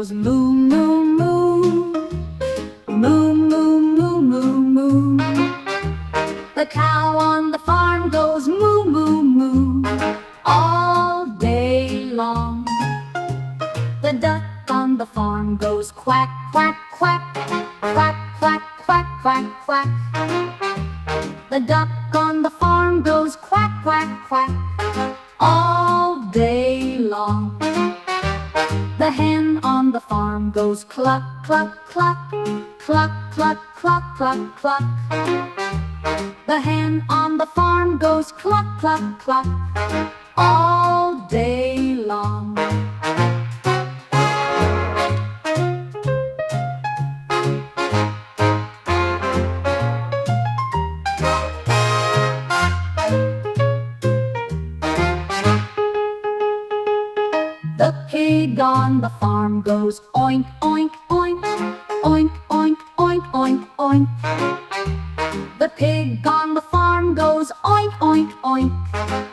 goes moo, moo, moo. Moo, moo, moo, moo, moo. The cow on the farm goes moo, moo, moo all day long. The duck on the farm goes quack, quack, quack. Quack, quack, quack, quack, quack. The duck on the farm goes quack, quack, quack all day long. The hen on the farm goes cluck, cluck, cluck. Cluck, cluck, cluck, cluck, cluck. The hen on the farm goes cluck, cluck, cluck all day long. The pig on the farm goes oink, oink, oink. Oink, oink, oink, oink, oink. The pig on the farm goes oink, oink, oink